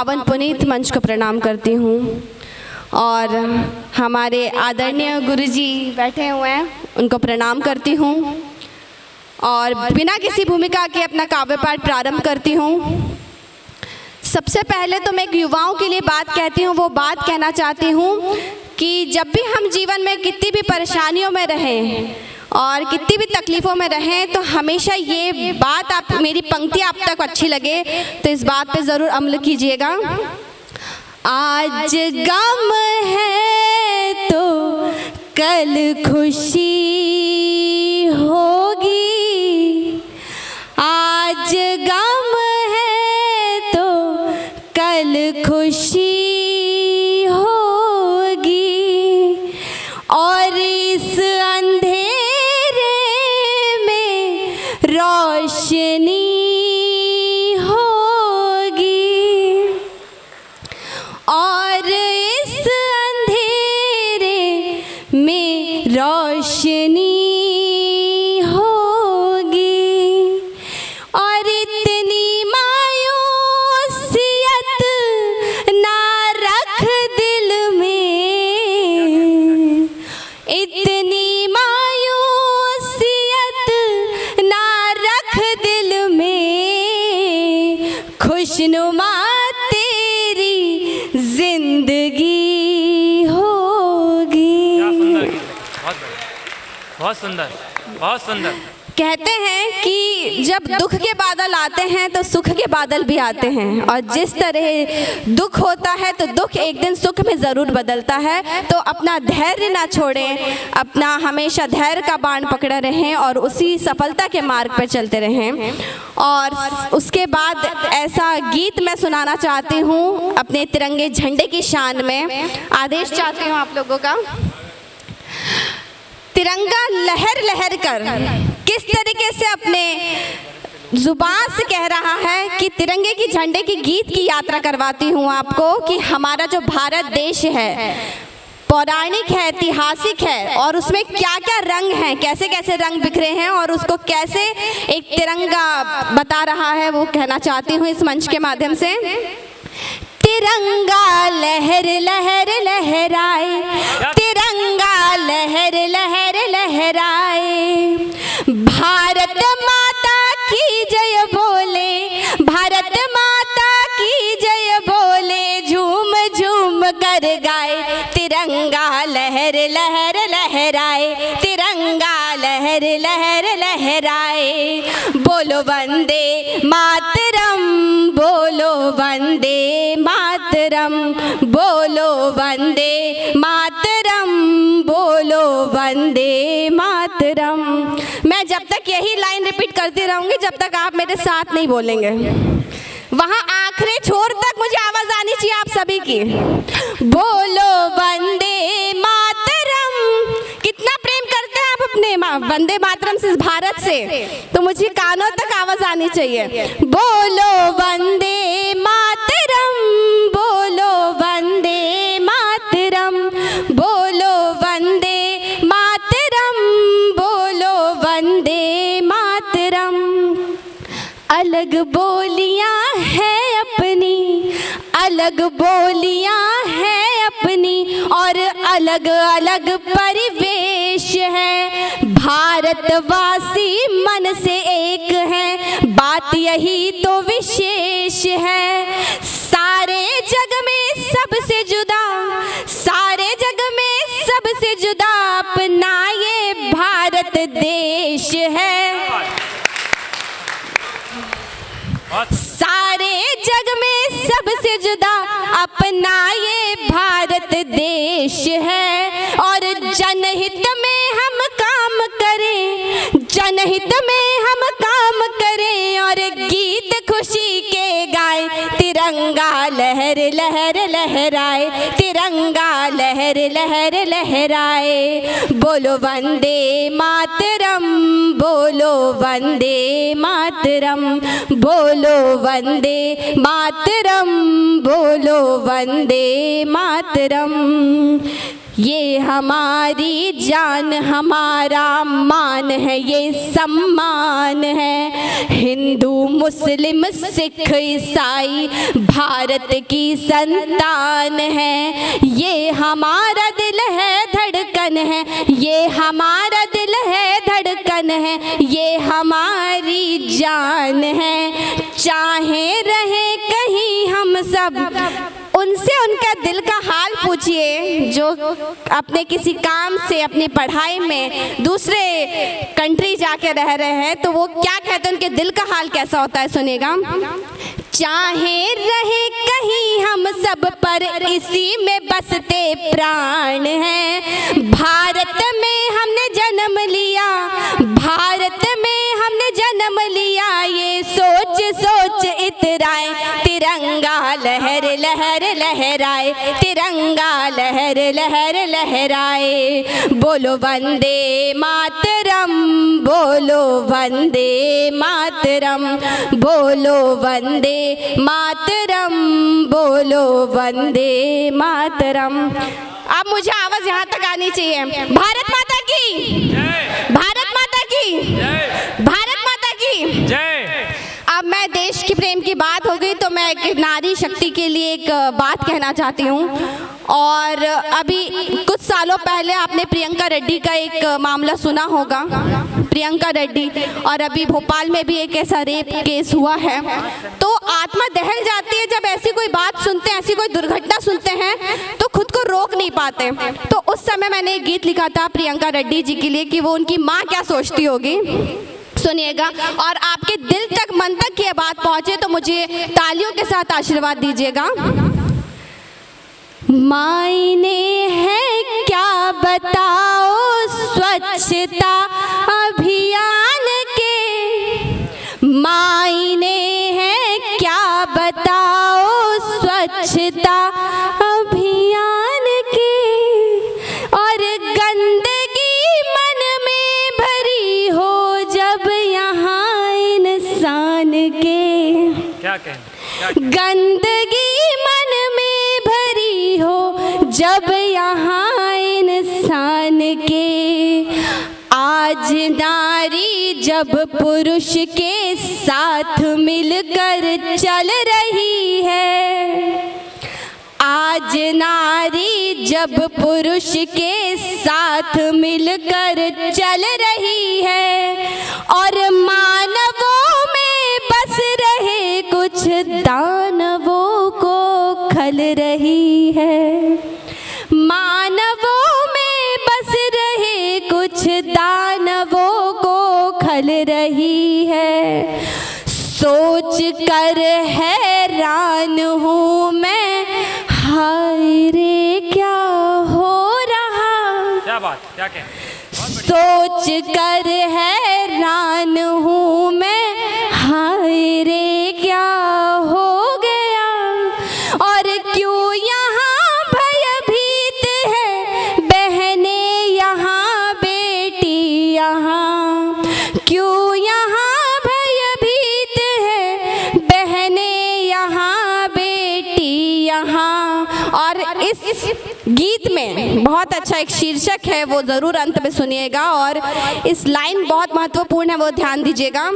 पावन पुनीत मंच को प्रणाम करती हूँ और हमारे आदरणीय गुरुजी बैठे हुए हैं, उनको प्रणाम करती हूँ और बिना किसी भूमिका के अपना काव्य पाठ प्रारंभ करती हूँ। सबसे पहले तो मैं एक युवाओं के लिए बात कहती हूँ, वो बात कहना चाहती हूँ कि जब भी हम जीवन में कितनी भी परेशानियों में रहें और कितनी भी तकलीफ़ों में रहें तो हमेशा ये बात, आप मेरी पंक्ति आप तक अच्छी लगे तो इस बात पे ज़रूर अमल कीजिएगा। आज गम है तो कल खुशी होगी, आज गम है तो कल खुशी होगी और इस अंधेरे में रोशनी होगी और इस अंधेरे में रोशनी होगी और इतनी मायूसियत ना रख दिल में, इतनी मायूसियत ना रख दिल में, खुशनुमा तेरी जिंदगी होगी। बहुत सुंदर, बहुत सुंदर। कहते हैं कि जब दुख के बादल आते हैं तो सुख के बादल भी आते हैं और जिस तरह दुख होता है तो दुख एक दिन सुख में ज़रूर बदलता है। तो अपना धैर्य ना छोड़ें, अपना हमेशा धैर्य का बाण पकड़े रहें और उसी सफलता के मार्ग पर चलते रहें। और उसके बाद ऐसा गीत मैं सुनाना चाहती हूँ अपने तिरंगे झंडे की शान में। आदेश चाहती हूँ आप लोगों का। तिरंगा लहर लहर कर किस तरीके से अपने जुबान से कह रहा है कि तिरंगे की झंडे की गीत की यात्रा करवाती हूँ आपको कि हमारा जो भारत देश है पौराणिक है, ऐतिहासिक है और उसमें क्या क्या रंग हैं, कैसे कैसे रंग बिखरे हैं और उसको कैसे एक तिरंगा बता रहा है, वो कहना चाहती हूँ इस मंच के माध्यम से। तिरंगा लहर लहर लहराए, तिरंगा लहर लहर लहराए, भारत माता की जय बोले, भारत माता की जय बोले, झूम झूम कर गाए, तिरंगा लहर लहर लहराए, तिरंगा लहर लहर लहराए, बोलो वंदे मातरम, बोलो वंदे मातरम, बोलो वंदे मातरम, बोलो वंदे मातरम। मैं जब तक यही लाइन रिपीट करती रहूंगी जब तक आप मेरे साथ नहीं बोलेंगे। वहां आखिरी छोर तक मुझे आवाज आनी चाहिए आप सभी की। बोलो वंदे मातरम। कितना प्रेम करते हैं आप अपने वंदे मातरम से, भारत से, तो मुझे कानों तक आवाज आनी चाहिए। बोलो वंदे मातरम, बोलो वंदे मातरम, बोलो वंदे मातरम, बोलो वंदे मातरम। अलग बोलियां हैं अपनी, अलग बोलियां हैं अपनी और अलग अलग परिवेश है, भारतवासी मन से एक है, बात यही तो विशेष है। सारे जग में सबसे जुदा, सारे जग में सबसे जुदा अपना ये भारत देश है, सारे जग में सबसे जुदा अपना ये भारत देश है। और जनहित में हम काम करें, जनहित में हम काम करें और गीत खुशी के गाएं, तिरंगा लहर लहर लहराए, तिरंगा लहर लहर लहराए, बोलो वंदे मातरम, बोलो वंदे मातरम, बोलो वंदे मातरम, बोलो वंदे मातरम। ये हमारी जान हमारा मान है, ये सम्मान है। हिंदू मुस्लिम सिख ईसाई भारत की संतान है। ये हमारा दिल है धड़कन है, ये हमारा दिल है धड़कन है, ये हमारी जान है। चाहे रहे कहीं हम सब, उनसे उनका दिल का हाल पूछिए जो अपने किसी काम से अपनी पढ़ाई में दूसरे कंट्री जाके रह रहे हैं, तो वो क्या कहते हैं, उनके दिल का हाल कैसा होता है, सुनिएगा। चाहे रहे कहीं हम सब पर इसी में बसते प्राण हैं। भारत में हमने जन्म लिया, भारत में हमने जन्म लिया, ये सोच सोच इतराए तिरंगा लहर लहर लहराए, तिरंगा लहर लहर लहराए। बोलो वंदे मातरम, बोलो वंदे मातरम, बोलो वंदे मातरम, बोलो वंदे मातरम। अब मुझे आवाज यहाँ तक आनी चाहिए। भारत माता की जय, भारत माता की जय, भारत माता की जय। अब मैं देश की प्रेम की बात हो गई तो मैं एक नारी शक्ति के लिए एक बात कहना चाहती हूँ। और अभी कुछ सालों पहले आपने प्रियंका रेड्डी का एक मामला सुना होगा, प्रियंका रेड्डी, और अभी भोपाल में भी एक ऐसा रेप केस हुआ है। तो आत्मा दहल जाती है जब ऐसी कोई बात सुनते हैं, ऐसी कोई दुर्घटना सुनते हैं तो खुद को रोक नहीं पाते। तो उस समय मैंने एक गीत लिखा था प्रियंका रेड्डी जी के लिए कि वो उनकी माँ क्या सोचती होगी, सुनिएगा। और आपके दिल तक मन तक ये बात पहुंचे तो मुझे तालियों के साथ आशीर्वाद दीजिएगा। मायने है क्या बताओ स्वच्छता अभियान के, मायने है क्या बताओ स्वच्छता अभियान के। और गंदगी मन में भरी हो जब यहाँ इंसान के, क्या कहें, गंदगी मन में भरी हो जब यहाँ इंसान के। आज नारी जब पुरुष के साथ मिलकर चल रही है, आज नारी जब पुरुष के साथ मिलकर चल रही है, और मानवों में बस रहे कुछ दानवों को खल रही है, मानवों में बस रहे कुछ दानवों को खल रही है। सोच कर हैरान हूँ मैं, हाय रे क्या हो रहा, क्या बात, क्या कहें, सोच कर हैरान हूँ मैं, हाय रे क्या हो गया। और क्यों यहाँ भयभीत है बहने, यहाँ बेटी यहाँ, क्यों यहाँ भयभीत है बहने, यहाँ बेटी यहाँ। और इस गीत में बहुत अच्छा एक शीर्षक है, वो ज़रूर अंत में सुनिएगा। और इस लाइन बहुत महत्वपूर्ण है, वो ध्यान दीजिएगा।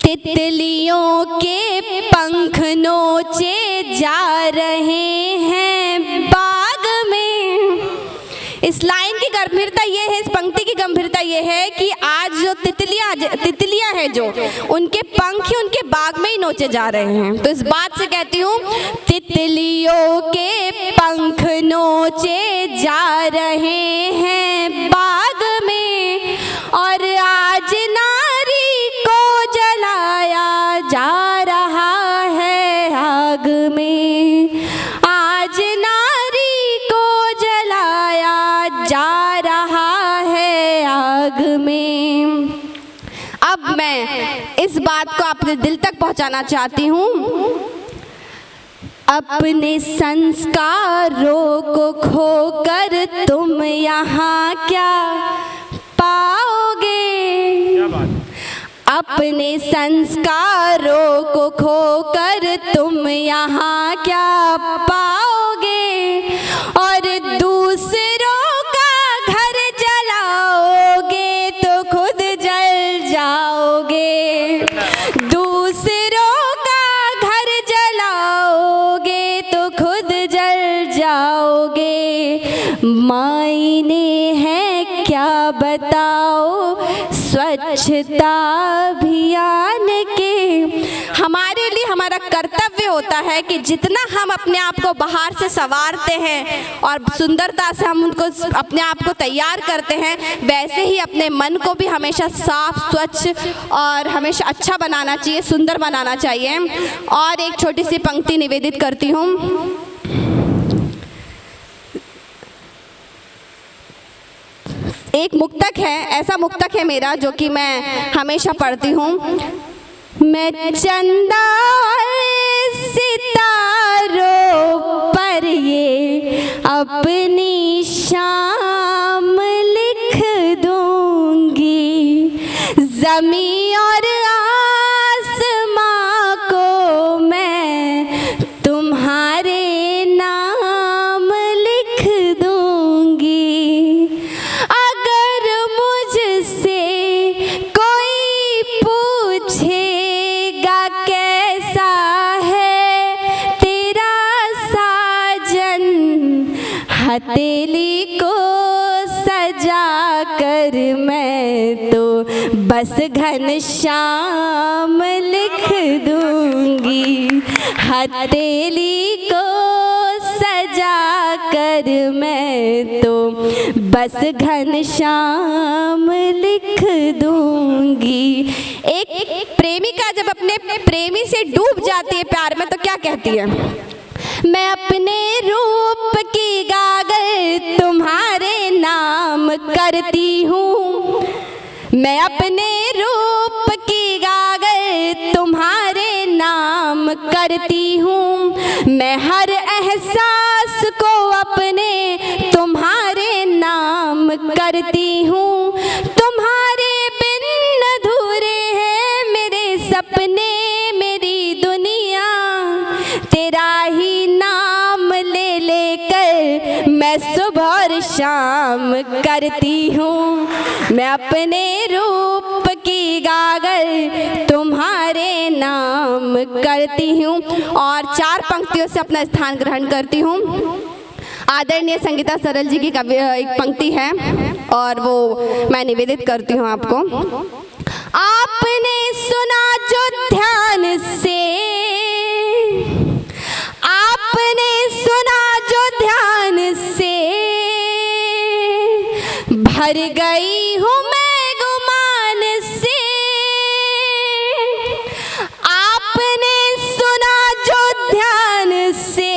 तितलियों के पंख नोचे जा रहे हैं बाग में। इस लाइन की गंभीरता ये है, इस पंक्ति की गंभीरता ये है कि आज जो तितलियां हैं जो उनके पंख ही उनके बाग में ही नोचे जा रहे हैं। तो इस बात से कहती हूँ, तितलियों के पंख नोचे जा रहे हैं बाग में, और आज नारी को जलाया जा रहा है आग में, आज नारी को जलाया जा रहा है आग में। अब मैं इस बात को अपने दिल तक पहुंचाना चाहती हूँ। अपने संस्कारों को खोकर तुम यहाँ क्या पाओगे, क्या बात, अपने संस्कारों को खोकर तुम यहाँ क्या पाओगे। और दूसरे मायने है क्या बताओ स्वच्छता अभियान के। हमारे लिए हमारा कर्तव्य होता है कि जितना हम अपने आप को बाहर से संवारते हैं और सुंदरता से हम उनको अपने आप को तैयार करते हैं, वैसे ही अपने मन को भी हमेशा साफ स्वच्छ और हमेशा अच्छा बनाना चाहिए, सुंदर बनाना चाहिए। और एक छोटी सी पंक्ति निवेदित करती हूँ। एक मुक्तक है, ऐसा मुक्तक है मेरा जो कि मैं हमेशा पढ़ती हूँ। मैं चंदा सितारों पर ये अपनी शाम लिख दूंगी, ज़मीं और आसमां को मैं तुम्हारे नाम लिख दूंगी। अगर मुझसे कोई पूछेगा कैसा है तेरा साजन, हथेली को सजा कर मैं तो बस घनश्याम लिख दूंगी। हथेली को सजा कर मैं तो बस घनश्याम लिख दूंगी। एक प्रेमिका जब अपने प्रेमी से डूब जाती है प्यार में तो क्या कहती है? मैं अपने रूप की गागल तुम्हारे नाम करती हूँ, मैं अपने रूप की गागल तुम्हारे नाम करती हूँ। मैं हर एहसास को अपने तुम्हारे नाम करती हूँ। तुम्हारे बिन अधूरे हैं मेरे सपने मेरी दुनिया, तेरा ही नाम ले लेकर मैं सुबह और शाम करती हूँ। मैं अपने रूप की गागल तुम्हारे नाम करती हूँ। और 4 पंक्तियों से अपना स्थान ग्रहण करती हूँ। आदरणीय संगीता सरल जी की एक पंक्ति है और वो मैं निवेदित करती हूँ आपको। आपने सुना जो ध्यान से, आपने सुना जो ध्यान से, भर गई हूँ मैं गुमान से। आपने सुना जो ध्यान से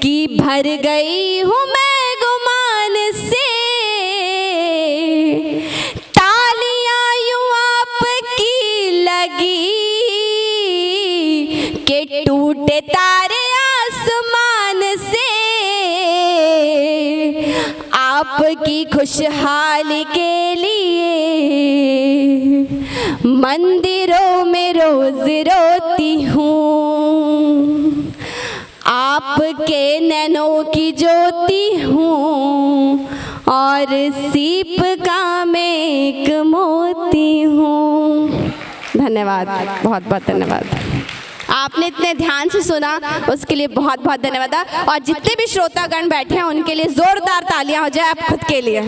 कि भर गई हूँ मैं गुमान से। तालियां यूं आपकी लगी के टूटे तारे आसमान से। आपकी खुशहाली के लिए मंदिरों में रोज रोती हूँ, आपके नैनों की ज्योति हूँ और सीप का मैं एक मोती हूँ। धन्यवाद, बहुत बहुत धन्यवाद। आपने इतने ध्यान से सुना उसके लिए बहुत बहुत धन्यवाद। और जितने भी श्रोतागण बैठे हैं उनके लिए जोरदार तालियां हो जाए आप खुद के लिए।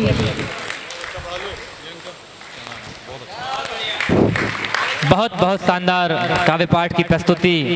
बहुत बहुत शानदार काव्य पाठ की प्रस्तुति।